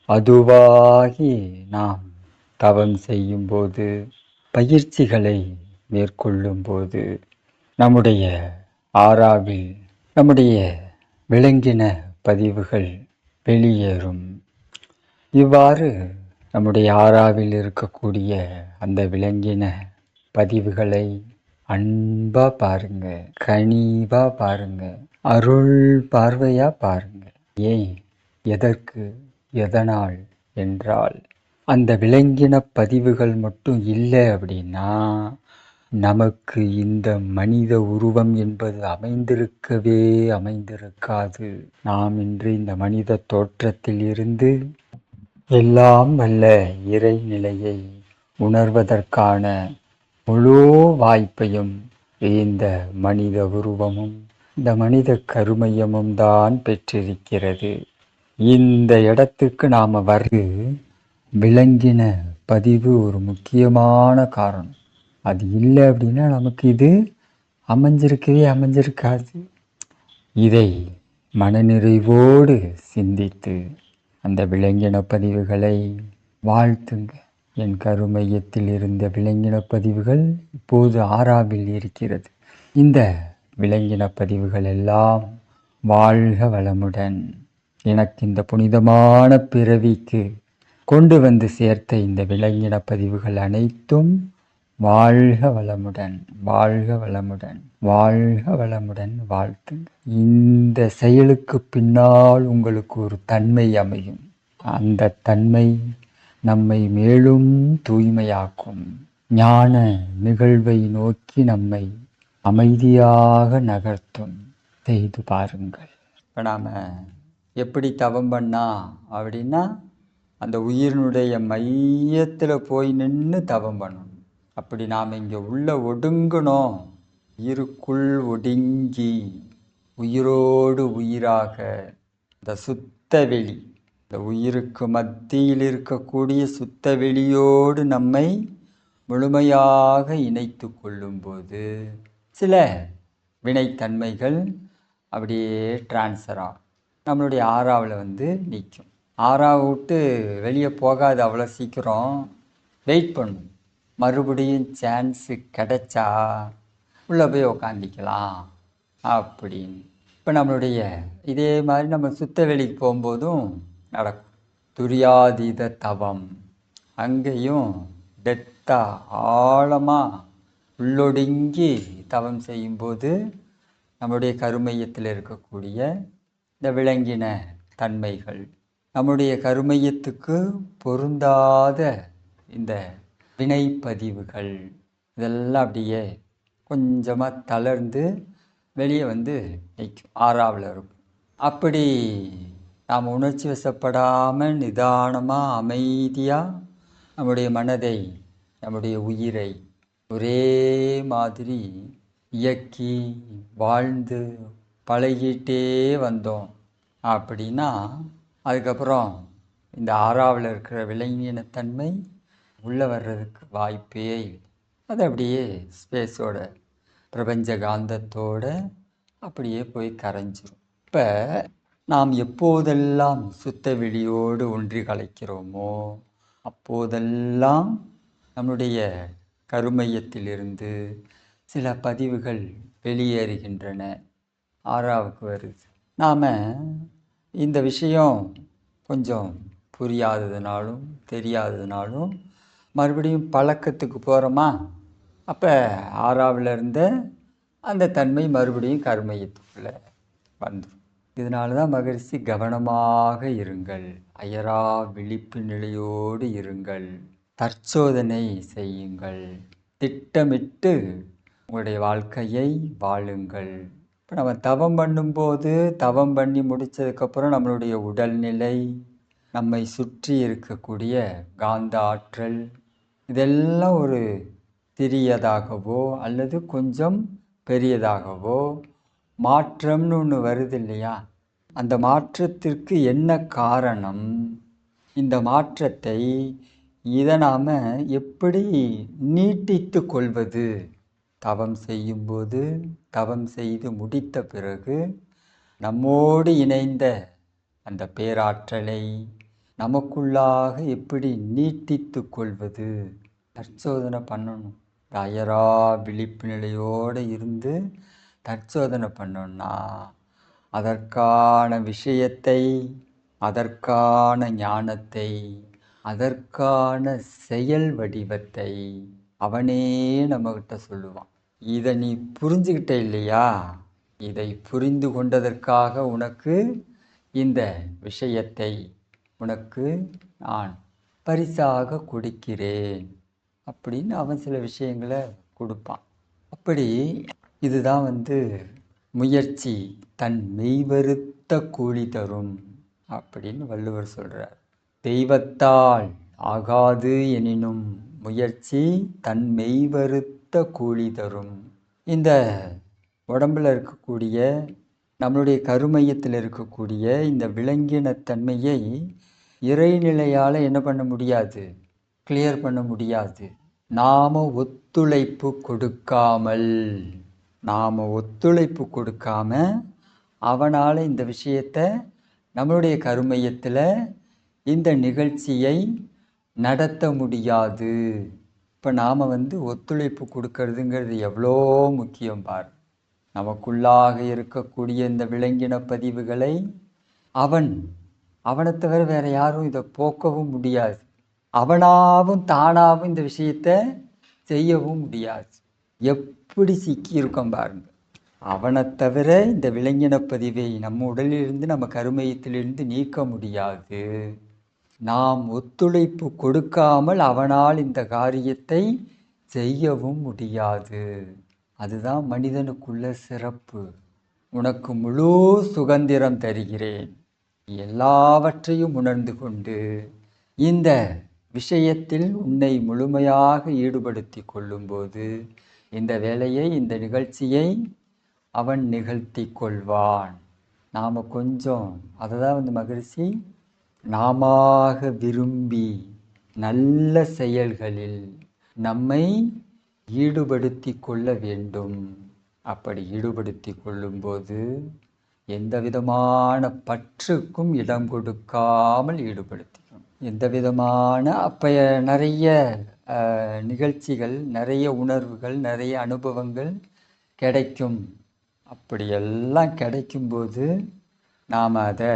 அதுவாகி நாம் தவம் செய்யும்போது, பயிற்சிகளை மேற்கொள்ளும்போது நம்முடைய ஆறாவில் நம்முடைய விளங்கின பதிவுகள் வெளியேறும். இவ்வாறு நம்முடைய ஆறாவில் இருக்கக்கூடிய அந்த விளங்கின பதிவுகளை அன்பா பாருங்க, கனிவா பாருங்க, அருள் பார்வையா பாருங்க. ஏன், எதற்கு, எதனால் என்றால் அந்த விளங்கின பதிவுகள் மட்டும் இல்லை அப்படின்னா நமக்கு இந்த மனித உருவம் என்பது அமைந்திருக்காது. நாம் இன்று இந்த மனித தோற்றத்தில் இருந்து எல்லாம் வல்ல இறைநிலையை உணர்வதற்கான முழு வாய்ப்பையும் இந்த மனித உருவமும் இந்த மனித கருமையமும் தான் பெற்றிருக்கிறது. இந்த இடத்துக்கு நாம் வர்றது விளங்கின பதிவு ஒரு முக்கியமான காரணம். அது இல்லை அப்படின்னா நமக்கு இது அமைஞ்சிருக்காது. இதை மனநிறைவோடு சிந்தித்து அந்த விளங்கின பதிவுகளை வாழ்த்துங்க. என் கருமையத்தில் இருந்த விளங்கின பதிவுகள் இப்போது ஆறாவில் இருக்கிறது. இந்த விளங்கின பதிவுகள் எல்லாம் வாழ்க வளமுடன். எனக்கு இந்த புனிதமான பிறவிக்கு கொண்டு வந்து சேர்த்த இந்த விளங்கின பதிவுகள் அனைத்தும் வாழ்க வளமுடன், வாழ்க வளமுடன், வாழ்க வளமுடன் வாழ்த்துங்க. இந்த செயலுக்கு பின்னால் உங்களுக்கு ஒரு தன்மை அமையும். அந்த தன்மை நம்மை மேலும் தூய்மையாக்கும். ஞான நிகழ்வை நோக்கி நம்மை அமைதியாக நகர்த்தும். செய்து பாருங்கள். இப்போ நாம் எப்படி தவம் பண்ணா அப்படின்னா அந்த உயிரினுடைய மையத்தில் போய் நின்று தவம் பண்ணணும். அப்படி நாம் இங்கே உள்ள ஒடுங்கணும். உயிருக்குள் ஒடுங்கி உயிரோடு உயிராக இந்த சுத்த வெளி, இந்த உயிருக்கு மத்தியில் இருக்கக்கூடிய சுத்த வெளியோடு நம்மை முழுமையாக இணைத்து கொள்ளும்போது சில வினைத்தன்மைகள் அப்படியே டிரான்ஸ்ஃபர் ஆகும். நம்மளுடைய ஆறாவில் நிற்கும். ஆறாவை விட்டு வெளியே போகாது அவ்வளோ சீக்கிரம். வெயிட் பண்ணும். மறுபடியும் சான்ஸு கிடைச்சா உள்ளே போய் உக்காந்திக்கலாம் அப்படின்னு. இப்போ நம்மளுடைய இதே மாதிரி நம்ம சுத்த வெளிக்கு போகும்போதும் நடக்கும். துரியாதீத தவம், அங்கேயும் டெத்தாக ஆழமாக உள்ளொடுங்கி தவம் செய்யும்போது நம்முடைய கருமையத்தில் இருக்கக்கூடிய இந்த விளங்கின தன்மைகள், நம்முடைய கருமையத்துக்கு பொருந்தாத இந்த வினைப்பதிவுகள் இதெல்லாம் அப்படியே கொஞ்சமாக தளர்ந்து வெளியே நிற்கும். ஆறாவில் இருக்கும். அப்படி நாம் உணர்ச்சி வசப்படாமல் நிதானமாக அமைதியாக நம்முடைய மனதை, நம்முடைய உயிரை ஒரே மாதிரி இயக்கி வாழ்ந்து பழகிட்டே வந்தோம் அப்படின்னா அதுக்கப்புறம் இந்த ஆறாவில் இருக்கிற விலங்கினத்தன்மை உள்ளே வர்றதுக்கு வாய்ப்பே இல்லை. அது அப்படியே ஸ்பேஸோட பிரபஞ்ச காந்தத்தோடு அப்படியே போய் கரைஞ்சிரும். இப்போ நாம் எப்போதெல்லாம் சுத்த வெளியோடு ஒன்றி கலைக்கிறோமோ அப்போதெல்லாம் நம்முடைய கருமையத்திலிருந்து சில பதிவுகள் வெளியேறுகின்றன, ஆறாவுக்கு வருது. நாம் இந்த விஷயம் கொஞ்சம் புரியாததுனாலும் தெரியாததுனாலும் மறுபடியும் பழக்கத்துக்கு போகிறோமா, அப்போ ஆறாவில் இருந்த அந்த தன்மை மறுபடியும் கருமையத்துக்குள்ளே வந்துடும். இதனால தான் மகரிஷி கவனமாக இருங்கள், அயரா விழிப்பு நிலையோடு இருங்கள், தற்சோதனை செய்யுங்கள், திட்டமிட்டு உங்களுடைய வாழ்க்கையை வாழுங்கள். இப்போ நம்ம தவம் பண்ணும்போது தவம் பண்ணி முடித்ததுக்கப்புறம் நம்மளுடைய உடல்நிலை, நம்மை சுற்றி இருக்கக்கூடிய காந்த ஆற்றல் இதெல்லாம் ஒரு சிறியதாகவோ அல்லது கொஞ்சம் பெரியதாகவோ மாற்றம்னு ஒன்று வருது இல்லையா? அந்த மாற்றத்திற்கு என்ன காரணம்? இந்த மாற்றத்தை இதை நாம் எப்படி நீட்டித்து கொள்வது தவம் செய்யும்போது, தவம் செய்து முடித்த பிறகு நம்மோடு இணைந்த அந்த பேராற்றலை நமக்குள்ளாக எப்படி நீட்டித்து கொள்வது, தற்சோதனை பண்ணணும். அயரா விழிப்பு நிலையோடு இருந்து தற்சோதனை பண்ணோன்னா அதற்கான விஷயத்தை, அதற்கான ஞானத்தை, அதற்கான செயல் வடிவத்தை அவனே நம்மகிட்ட சொல்லுவான். இதை நீ புரிஞ்சுக்கிட்ட இல்லையா? இதை புரிந்து கொண்டதற்காக உனக்கு இந்த விஷயத்தை உனக்கு நான் பரிசாக கொடுக்கிறேன் அப்படின்னு அவன் சில விஷயங்களை கொடுப்பான். அப்படி இதுதான் முயற்சி தன் மெய்வருத்த கூலி தரும் அப்படின்னு வள்ளுவர் சொல்கிறார். தெய்வத்தால் ஆகாது எனினும் முயற்சி தன் மெய்வருத்த கூலி தரும். இந்த உடம்பில் இருக்கக்கூடிய நம்மளுடைய கருமையத்தில் இருக்கக்கூடிய இந்த விலங்கினத்தன்மையை இறைநிலையால் என்ன பண்ண முடியாது, கிளியர் பண்ண முடியாது. நாம் ஒத்துழைப்பு கொடுக்காம அவனால் இந்த விஷயத்தை நம்மளுடைய கருமையத்தில் இந்த நிகழ்ச்சியை நடத்த முடியாது. இப்போ நாம் ஒத்துழைப்பு கொடுக்கறதுங்கிறது எவ்வளோ முக்கியம் பார். நமக்குள்ளாக இருக்கக்கூடிய இந்த விலங்கின பதிவுகளை அவனை தவிர வேறு யாரும் இதை போக்கவும் முடியாது. அவனாவும் தானாகவும் இந்த விஷயத்தை செய்யவும் முடியாது. எப்படி சிக்கியிருக்கோம் பாருங்க. அவனை தவிர இந்த விலங்கின பதிவை நம்ம உடலிலிருந்து, நம்ம கருமையத்திலிருந்து நீக்க முடியாது. நாம் ஒத்துழைப்பு கொடுக்காமல் அவனால் இந்த காரியத்தை செய்யவும் முடியாது. அதுதான் மனிதனுக்குள்ள சிறப்பு. உனக்கு முழு சுதந்திரம் தருகிறேன். எல்லாவற்றையும் உணர்ந்து கொண்டு இந்த விஷயத்தில் உன்னை முழுமையாக ஈடுபடுத்தி கொள்ளும்போது இந்த வேலையை, இந்த நிகழ்ச்சியை அவன் நிகழ்த்தி கொள்வான். நாம் கொஞ்சம் அதை தான் மகரிஷி நாமாக விரும்பி நல்ல செயல்களில் நம்மை ஈடுபடுத்தி கொள்ள வேண்டும். அப்படி ஈடுபடுத்தி கொள்ளும்போது எந்த விதமான பற்றுக்கும் இடம் கொடுக்காமல் ஈடுபடுத்திக்கணும். எந்த விதமான அப்போ நிறைய நிகழ்ச்சிகள், நிறைய உணர்வுகள், நிறைய அனுபவங்கள் கிடைக்கும். அப்படியெல்லாம் கிடைக்கும்போது நாம் அதை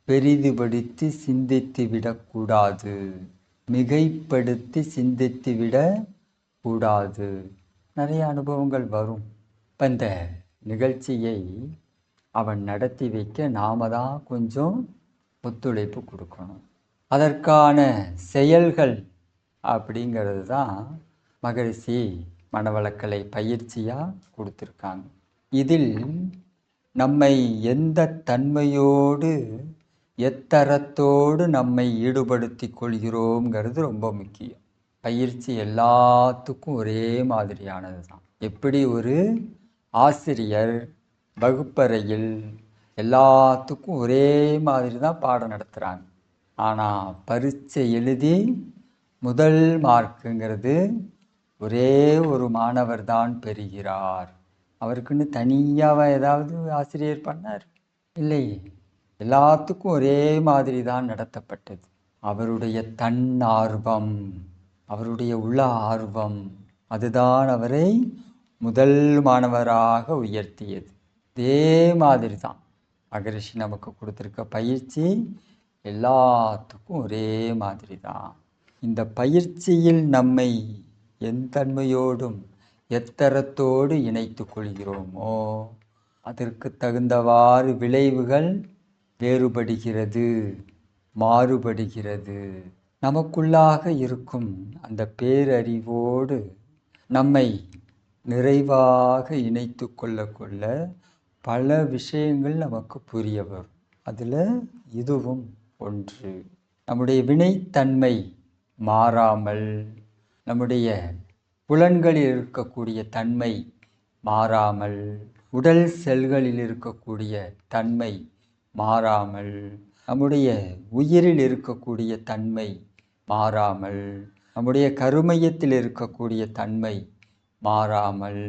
பெரிதுபடுத்தி சிந்தித்து விடக்கூடாது, மிகைப்படுத்தி சிந்தித்து விடக்கூடாது. நிறைய அனுபவங்கள் வரும். இப்போ இந்த நிகழ்ச்சியை அவன் நடத்தி வைக்க நாம தான் கொஞ்சம் ஒத்துழைப்பு கொடுக்கணும். அதற்கான செயல்கள் அப்படிங்கிறது தான் மகரிஷி மனவளக்கலை பயிற்சியாக கொடுத்துருக்காங்க. இதில் நம்மை எந்த தன்மையோடு, எத்தரத்தோடு நம்மை ஈடுபடுத்தி கொள்கிறோங்கிறது ரொம்ப முக்கியம். பயிற்சி எல்லாத்துக்கும் ஒரே மாதிரியானது தான். எப்படி ஒரு ஆசிரியர் வகுப்பறையில் எல்லாத்துக்கும் ஒரே மாதிரி தான் பாடம் நடத்துகிறாங்க. ஆனால் பரீட்சை எழுதி முதல் மார்க்குங்கிறது ஒரே ஒரு மாணவர் தான் பெறுகிறார். அவருக்குன்னு தனியாக ஏதாவது ஆசிரியர் பண்ணார்? இல்லையே. எல்லாத்துக்கும் ஒரே மாதிரி தான் நடத்தப்பட்டது. அவருடைய தன் ஆர்வம், அவருடைய உள்ள ஆர்வம், அதுதான் அவரை முதல் மாணவராக உயர்த்தியது. இதே மாதிரி தான் மகரிஷி நமக்கு கொடுத்துருக்க பயிற்சி எல்லாத்துக்கும் ஒரே மாதிரி தான். இந்த பயிற்சியில் நம்மை எந்தன்மையோடும் எத்தரத்தோடு இணைத்து கொள்கிறோமோ அதற்கு தகுந்தவாறு விளைவுகள் வேறுபடுகிறது, மாறுபடுகிறது. நமக்குள்ளாக இருக்கும் அந்த பேரறிவோடு நம்மை நிறைவாக இணைத்து கொள்ள பல விஷயங்கள் நமக்கு புரிய வரும். அதில் இதுவும் ஒன்று. நம்முடைய வினைத்தன்மை மாறாமல், நம்முடைய புலன்களில் இருக்கக்கூடிய தன்மை மாறாமல், உடல் செல்களில் இருக்கக்கூடிய தன்மை மாறாமல், நம்முடைய உயிரில் இருக்கக்கூடிய தன்மை மாறாமல், நம்முடைய கருமையத்தில் இருக்கக்கூடிய தன்மை மாறாமல்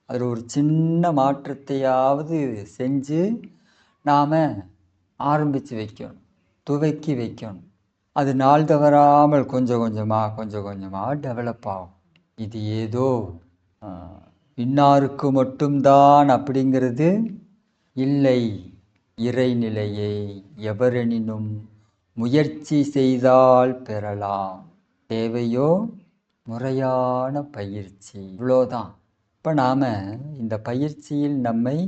அதில் ஒரு சின்ன மாற்றத்தையாவது செஞ்சு நாம் ஆரம்பித்து வைக்கணும், துவக்கி வைக்கணும். அது நாள் தவறாமல் கொஞ்சம் கொஞ்சமாக டெவலப் ஆகும். இது ஏதோ இன்னாருக்கு மட்டும்தான் அப்படிங்கிறது இல்லை. இறைநிலையை எவரெனினும் முயற்சி செய்தால் பெறலாம். தேவையோ முறையான பயிற்சி, இவ்வளோதான். இப்போ நாம் இந்த பயிற்சியில் நம்மை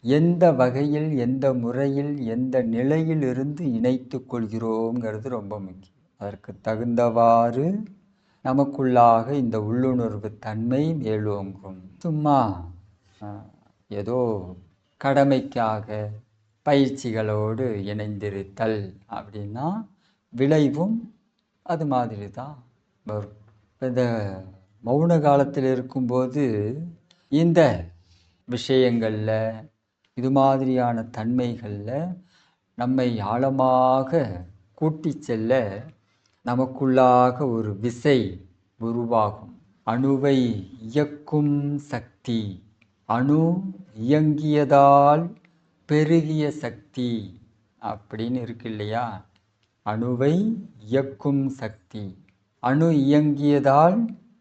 எந்த வகையில், எந்த முறையில், எந்த நிலையில் இருந்து இணைத்து கொள்கிறோங்கிறது ரொம்ப முக்கியம். அதற்கு தகுந்தவாறு நமக்குள்ளாக இந்த உள்ளுணர்வு தன்மை மேலோங்கும். சும்மா ஏதோ கடமைக்காக பயிற்சிகளோடு இணைந்திருத்தல் அப்படின்னா விளைவும் அது மாதிரி தான் வரும். இந்த மௌன காலத்தில் இருக்கும்போது இந்த விஷயங்களில், இது மாதிரியான தன்மைகளில் நம்மை ஆழமாக கூட்டி செல்ல நமக்குள்ளாக ஒரு விசை உருவாகும். அணுவை இயக்கும் சக்தி, அணு இயங்கியதால் பெருகிய சக்தி அப்படின்னு இருக்கு இல்லையா? அணுவை இயக்கும் சக்தி, அணு இயங்கியதால்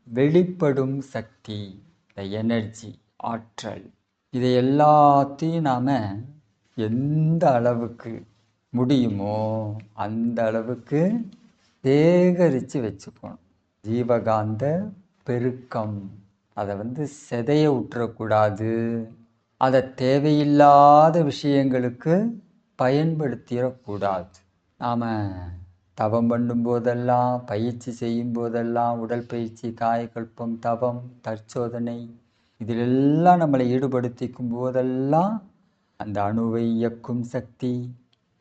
வெளிப்படும் சக்தி, இந்த எனர்ஜி, ஆற்றல். இதை எல்லாத்தையும் நாம் எந்த அளவுக்கு முடியுமோ அந்த அளவுக்கு சேகரித்து வச்சுக்கணும். ஜீவகாந்த பெருக்கம், அதை சிதைய விட்டுறக்கூடாது. அதை தேவையில்லாத விஷயங்களுக்கு பயன்படுத்திடக்கூடாது. நாம் தவம் பண்ணும்போதெல்லாம், பயிற்சி செய்யும் போதெல்லாம், உடல் பயிற்சி, காயகல்பம், தவம், தற்சோதனை, இதிலெல்லாம் நம்மளை ஈடுபடுத்திக்கும் போதெல்லாம் அந்த அணுவை இயக்கும் சக்தி,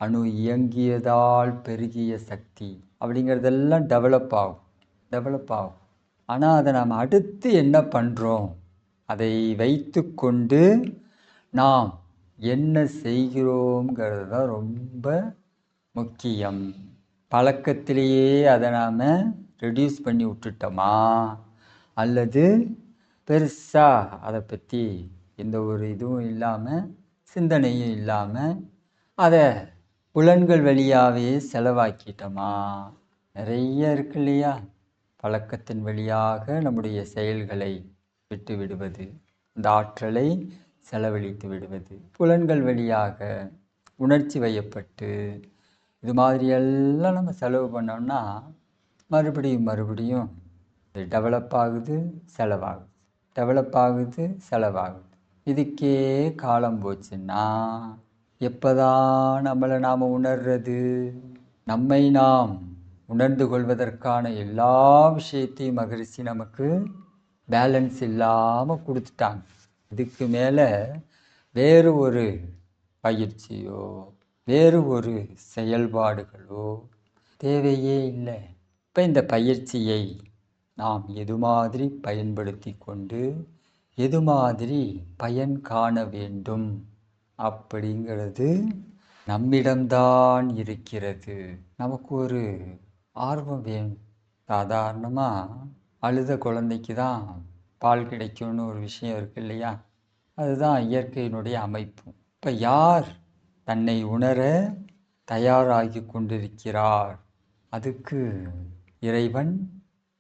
அணு இயங்கியதால் பெருகிய சக்தி அப்படிங்கிறதெல்லாம் டெவலப் ஆகும். ஆனால் அதை நாம் அடுத்து என்ன பண்ணுறோம், அதை வைத்து கொண்டு நாம் என்ன செய்கிறோங்கிறது தான் ரொம்ப முக்கியம். பழக்கத்திலேயே அதை நாம் ரெடியூஸ் பண்ணி விட்டுட்டோமா, அல்லது பெருசாக அதை பற்றி எந்த ஒரு இதுவும் இல்லாமல், சிந்தனையும் இல்லாமல் அதை புலன்கள் வழியாகவே செலவாக்கிட்டோமா? நிறைய இருக்கு இல்லையா? பழக்கத்தின் வழியாக நம்முடைய செயல்களை விட்டு விடுவது, இந்த ஆற்றலை செலவழித்து விடுவது, புலன்கள் வழியாக உணர்ச்சி வயப்பட்டு இது மாதிரியெல்லாம் நம்ம செலவு பண்ணோம்னா மறுபடியும் இது டெவலப் ஆகுது, செலவாகுது. இதுக்கே காலம் போச்சுன்னா எப்போதான் நம்மளை நாம் உணர்றது? நம்மை நாம் உணர்ந்து கொள்வதற்கான எல்லா விஷயத்தையும் மகரிஷி நமக்கு பேலன்ஸ் இல்லாமல் கொடுத்துட்டாங்க. இதுக்கு மேலே வேறு ஒரு பயிற்சியோ வேறு ஒரு செயல்பாடுகளோ தேவையே இல்லை. இப்போ இந்த பயிற்சியை நாம் எது மாதிரி பயன்படுத்தி கொண்டு எது மாதிரி பயன் காண வேண்டும் அப்படிங்கிறது நம்மிடம்தான் இருக்கிறது. நமக்கு ஒரு ஆர்வம் வேணும். சாதாரணமாக அழுத குழந்தைக்கு தான் பால் கிடைக்கும்னு ஒரு விஷயம் இருக்கு இல்லையா? அதுதான் இயற்கையினுடைய அமைப்பு. இப்போ யார் தன்னை உணர தயாராகி கொண்டிருக்கிறார், அதுக்கு இறைவன்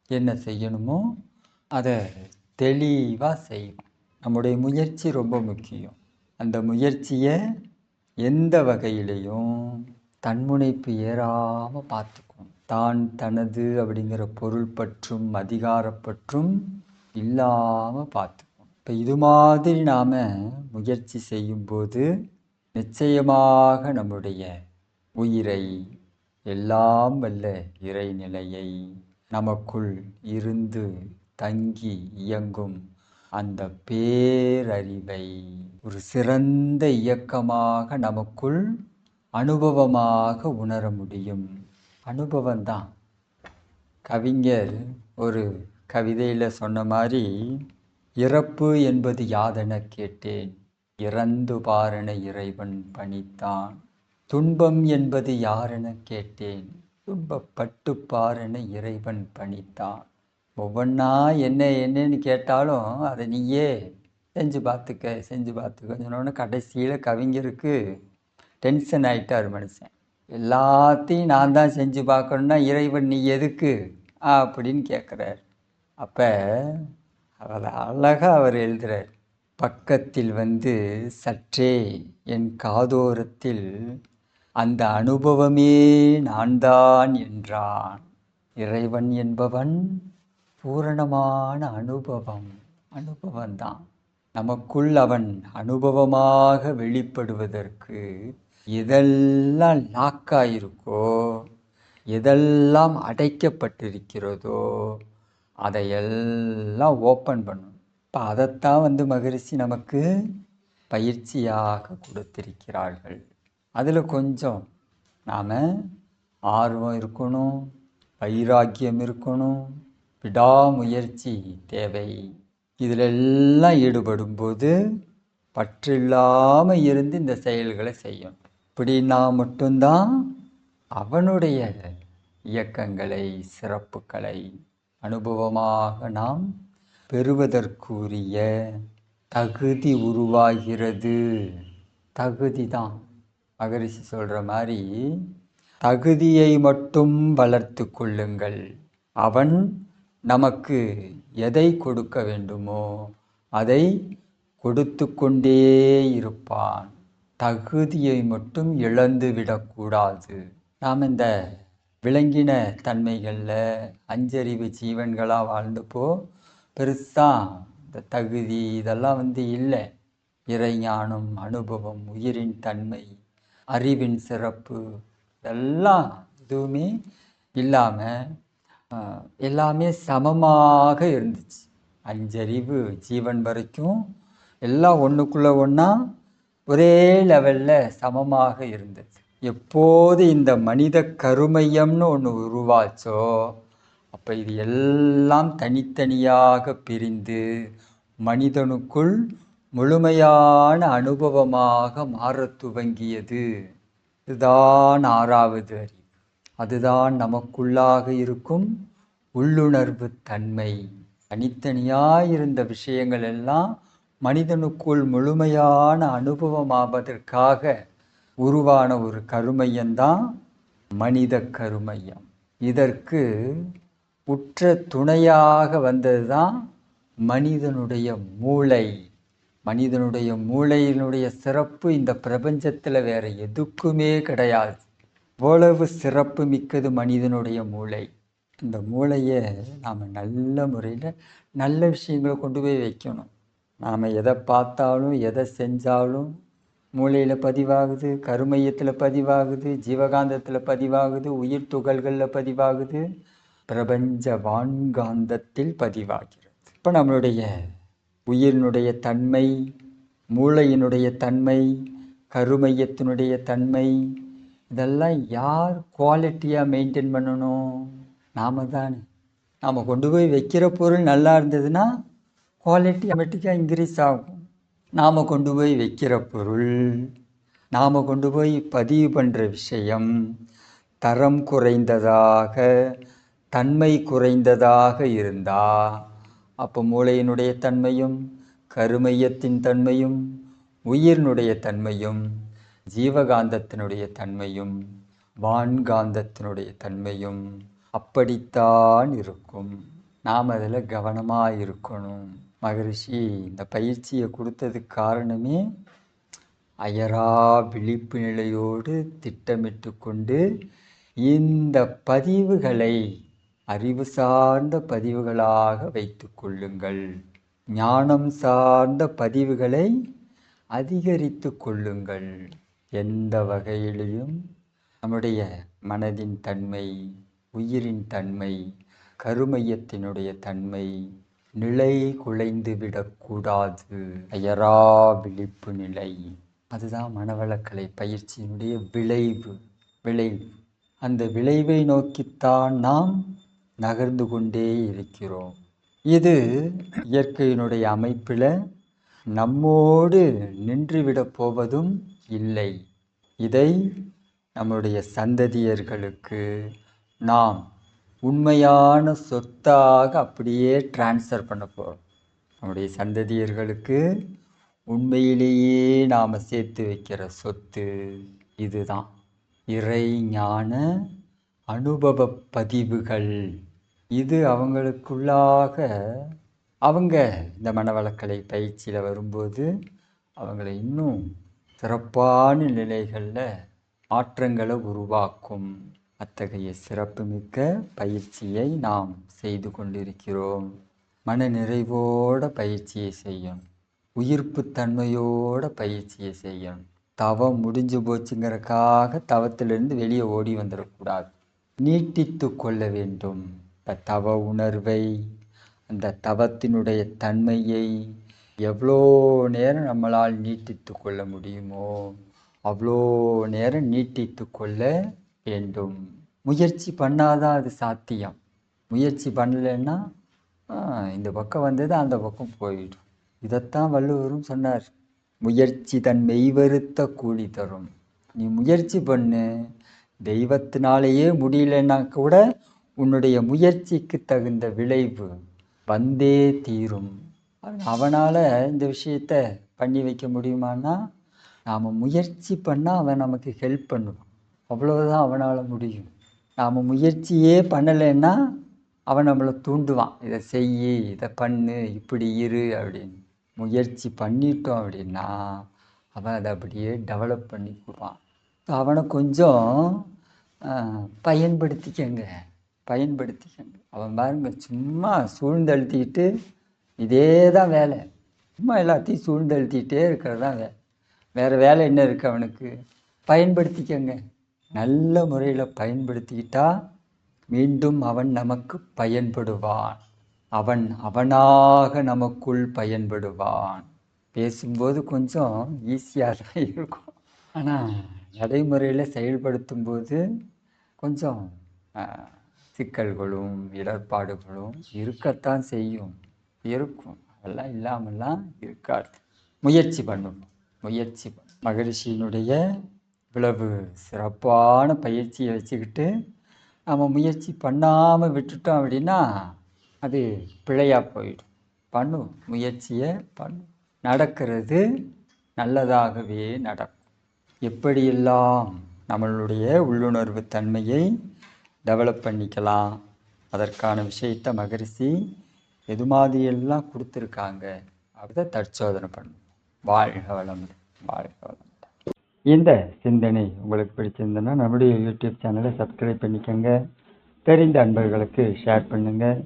என்ன செய்யணுமோ அதை தெளிவாக செய்வோம். நம்முடைய முயற்சி ரொம்ப முக்கியம். அந்த முயற்சியை எந்த வகையிலையும் தன்முனைப்பு ஏறாமல் பார்த்துக்கணும். தான் தனது அப்படிங்கிற பொருள் பற்றும் அதிகாரப்பற்றும் இல்லாமல் பார்த்துக்கணும். இப்போ இது மாதிரி நாம் முயற்சி செய்யும்போது நிச்சயமாக நம்முடைய உயிரை, எல்லாம் வல்ல இறைநிலையை, நமக்குள் இருந்து தங்கி இயங்கும் அந்த பேரறிவை ஒரு சிறந்த இயக்கமாக நமக்குள் அனுபவமாக உணர முடியும். அனுபவம்தான். கவிஞர் ஒரு கவிதையில் சொன்ன மாதிரி, இறப்பு என்பது யாதென கேட்டேன், இறந்து பாரென இறைவன் பணித்தான். துன்பம் என்பது யாரென கேட்டேன், துன்பப்பட்டு பாரென இறைவன் பணித்தான். ஒவ்வொன்றா என்ன என்னன்னு கேட்டாலும் அதை நீயே செஞ்சு பார்த்துக்க சொன்னோடனே கடைசியில் கவிஞருக்கு டென்ஷன் ஆகிட்டார் மனுஷன். எல்லாத்தையும் நான் தான் செஞ்சு பார்க்கணுன்னா இறைவன் நீ எதுக்கு அப்படின்னு கேட்குறார். அப்போ அதை அழகாக அவர் எழுதுகிறார். பக்கத்தில் சற்றே என் காதோரத்தில் அந்த அனுபவமே நான் தான் என்றான். இறைவன் என்பவன் பூரணமான அனுபவம்தான். நமக்குள் அவன் அனுபவமாக வெளிப்படுவதற்கு எதெல்லாம் லாக்காயிருக்கோ, எதெல்லாம் அடைக்கப்பட்டிருக்கிறதோ அதையெல்லாம் ஓப்பன் பண்ணணும். இப்போ அதைத்தான் மகரிஷி நமக்கு பயிற்சியாக கொடுத்திருக்கிறார்கள். அதில் கொஞ்சம் நாம் ஆர்வம் இருக்கணும், வைராக்கியம் இருக்கணும், விடாமுயற்சி தேவை. இதிலெல்லாம் ஈடுபடும்போது பற்றில்லாமல் இருந்து இந்த செயல்களை செய்யும். இப்படின்னா மட்டும்தான் அவனுடைய இயக்கங்களை, சிறப்புகளை அனுபவமாக நாம் பெறுவதற்குரிய தகுதி உருவாகிறது. தகுதி தான் மகரிஷி சொல்கிற மாதிரி, தகுதியை மட்டும் வளர்த்து கொள்ளுங்கள். அவன் நமக்கு எதை கொடுக்க வேண்டுமோ அதை கொடுத்து கொண்டே இருப்பான். தகுதியை மட்டும் இழந்து விடக்கூடாது. நாம் இந்த விலங்கின தன்மைகளில் அஞ்சறிவு ஜீவன்களாக வாழ்ந்தப்போ பெருசாக இந்த தகுதி இதெல்லாம் இல்லை. இறைஞானம், அனுபவம், உயிரின் தன்மை, அறிவின் சிறப்பு இதெல்லாம் எதுவுமே இல்லாமல் எல்லாமே சமமாக இருந்துச்சு. அஞ்சறிவு ஜீவன் வரைக்கும் எல்லாம் ஒன்றுக்குள்ளே ஒன்றா ஒரே லெவலில் சமமாக இருந்தது. எப்போது இந்த மனித கருமையம்னு ஒன்று உருவாச்சோ அப்போ இது எல்லாம் தனித்தனியாக பிரிந்து மனிதனுக்குள் முழுமையான அனுபவமாக மாற துவங்கியது. இதுதான் 6வது அறிவு. அதுதான் நமக்குள்ளாக இருக்கும் உள்ளுணர்வு தன்மை. தனித்தனியாயிருந்த விஷயங்கள் எல்லாம் மனிதனுக்குள் முழுமையான அனுபவமாவதற்காக உருவான ஒரு கருமையம்தான் மனித கருமையம். இதற்கு உற்ற துணையாக வந்தது தான் மனிதனுடைய மூளை. மனிதனுடைய மூளையினுடைய சிறப்பு இந்த பிரபஞ்சத்தில் வேற எதுக்குமே கிடையாது. அவ்வளவு சிறப்பு மிக்கது மனிதனுடைய மூளை. இந்த மூளையை நாம் நல்ல முறையில் நல்ல விஷயங்களை கொண்டு போய் வைக்கணும். நாம் எதை பார்த்தாலும் எதை செஞ்சாலும் மூளையில் பதிவாகுது, கருமையத்தில் பதிவாகுது, ஜீவகாந்தத்தில் பதிவாகுது, உயிர் துகள்களில் பதிவாகுது, பிரபஞ்ச வான்காந்தத்தில் பதிவாகிறது. இப்போ நம்மளுடைய உயிரினுடைய தன்மை, மூளையினுடைய தன்மை, கருமையத்தினுடைய தன்மை இதெல்லாம் யார் குவாலிட்டியாக மெயின்டைன் பண்ணணும்? நாம் தானே. நாம் கொண்டு போய் வைக்கிற பொருள் நல்லா இருந்ததுன்னா குவாலிட்டி ஆட்டோமேட்டிக்காக இன்க்ரீஸ் ஆகும். நாம் கொண்டு போய் வைக்கிற பொருள், நாம் கொண்டு போய் பதிவு பண்ணுற விஷயம் தரம் குறைந்ததாக, தன்மை குறைந்ததாக இருந்தால் அப்போ மூளையினுடைய தன்மையும், கருமையத்தின் தன்மையும், உயிரினுடைய தன்மையும், ஜீவகாந்தத்தினுடைய தன்மையும், வான்காந்தத்தினுடைய தன்மையும் அப்படித்தான் இருக்கும். நாம் அதில் கவனமாக இருக்கணும். மகரிஷி இந்த பயிற்சியை கொடுத்ததுக்கு காரணமே அயரா விழிப்பு நிலையோடு திட்டமிட்டு கொண்டு இந்த பதிவுகளை அறிவு சார்ந்த பதிவுகளாக வைத்து கொள்ளுங்கள். ஞானம் சார்ந்த பதிவுகளை அதிகரித்து கொள்ளுங்கள். எந்த வகையிலையும் நம்முடைய மனதின் தன்மை, உயிரின் தன்மை, கருமையத்தினுடைய தன்மை நிலை குலைந்து விடக்கூடாது. அயரா விழிப்பு நிலை, அதுதான் மனவளக்கலை பயிற்சியினுடைய விளைவு. அந்த விளைவை நோக்கித்தான் நாம் நகர்ந்து கொண்டே இருக்கிறோம். இது இயற்கையினுடைய அமைப்பில் நம்மோடு நின்றுவிடப் போவதும் இல்லை. இதை நம்முடைய சந்ததியர்களுக்கு நாம் உண்மையான சொத்தாக அப்படியே டிரான்ஸ்ஃபர் பண்ண போகிறோம். நம்முடைய சந்ததியர்களுக்கு உண்மையிலேயே நாம் சேர்த்து வைக்கிற சொத்து இதுதான். இறை ஞான அனுபவ பதிவுகள். இது அவங்களுக்குள்ளாக அவங்க இந்த மனவளக்கலை பயிற்சியில் வரும்போது அவங்களை இன்னும் சிறப்பான நிலைகளில் மாற்றங்களை உருவாக்கும். அத்தகைய சிறப்புமிக்க பயிற்சியை நாம் செய்து கொண்டிருக்கிறோம். மன நிறைவோட பயிற்சியை செய்யணும். உயிர்ப்பு தன்மையோட பயிற்சியை செய்யணும். தவம் முடிஞ்சு போச்சுங்கிறக்காக தவத்திலிருந்து வெளியே ஓடி வந்துடக்கூடாது. நீட்டித்து கொள்ள வேண்டும். தவ உணர்வை, அந்த தவத்தினுடைய தன்மையை எவ்வளோ நேரம் நம்மளால் நீட்டித்து கொள்ள முடியுமோ அவ்வளோ நேரம் நீட்டித்து கொள்ள வேண்டும். முயற்சி பண்ணாதான் அது சாத்தியம். முயற்சி பண்ணலைன்னா இந்த பக்கம் வந்தது அந்த பக்கம் போயிடும். இதைத்தான் வள்ளுவரும் சொன்னார். முயற்சி தன் மெய்வருத்த கூலி தரும். நீ முயற்சி பண்ணு. தெய்வத்தினாலேயே முடியலன்னா கூட உன்னுடைய முயற்சிக்கு தகுந்த விளைவு வந்தே தீரும். அவனால் இந்த விஷயத்த பண்ணி வைக்க முடியுமான்னா நாம் முயற்சி பண்ணால் அவன் நமக்கு ஹெல்ப் பண்ணுவான். அவ்வளோதான் அவனால் முடியும். நாம் முயற்சியே பண்ணலைன்னா அவன் நம்மளை தூண்டுவான். இதை செய், இதை பண்ணு, இப்படி இரு அப்படின்னு. முயற்சி பண்ணிட்டோம் அப்படின்னா அவன் அதை அப்படியே டெவலப் பண்ணிக்குவான். அவனை கொஞ்சம் பயன்படுத்திக்கங்க. அவன் பாருங்க சும்மா சூழ்ந்தழுத்திக்கிட்டு இதே தான் வேலை. சும்மா எல்லாத்தையும் சூழ்ந்தழுத்திக்கிட்டே இருக்கிறது தான் வேலை. வேறு வேலை என்ன இருக்குது அவனுக்கு? பயன்படுத்திக்கங்க. நல்ல முறையில் பயன்படுத்திக்கிட்டா மீண்டும் அவன் நமக்கு பயன்படுவான். அவனாக நமக்குள் பயன்படுவான். பேசும்போது கொஞ்சம் ஈஸியாக தான் இருக்கும். ஆனால் நடைமுறையில் செயல்படுத்தும்போது கொஞ்சம் சிக்கல்களும் இடர்பாடுகளும் இருக்கத்தான் செய்யும். இருக்கும். அதெல்லாம் இல்லாமல்லாம் இருக்காது. முயற்சி பண்ணணும். மகரிஷியினுடைய இவ்வளவு சிறப்பான பயிற்சியை வச்சுக்கிட்டு நம்ம முயற்சி பண்ணாமல் விட்டுட்டோம் அப்படின்னா அது பிழையாக போயிடும். முயற்சியை நடக்கிறது நல்லதாகவே நடக்கும். எப்படியெல்லாம் நம்மளுடைய உள்ளுணர்வு தன்மையை டெவலப் பண்ணிக்கலாம், அதற்கான விஷயத்தை மகரிஷி எது மாதிரியெல்லாம் கொடுத்துருக்காங்க அதை தற்சோதனை பண்ணணும். வாழ்க வளமுடன். இந்த சிந்தனை உங்களுக்கு பிடிச்சிருந்ததுன்னா நம்முடைய யூடியூப் சேனலை சப்ஸ்கிரைப் பண்ணிக்கோங்க. தெரிந்த அன்பர்களுக்கு ஷேர் பண்ணுங்கள்.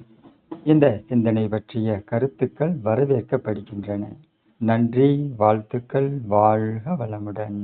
இந்த சிந்தனை பற்றிய கருத்துக்கள் வரவேற்கப்படுகின்றன. நன்றி, வாழ்த்துக்கள். வாழ்க வளமுடன்.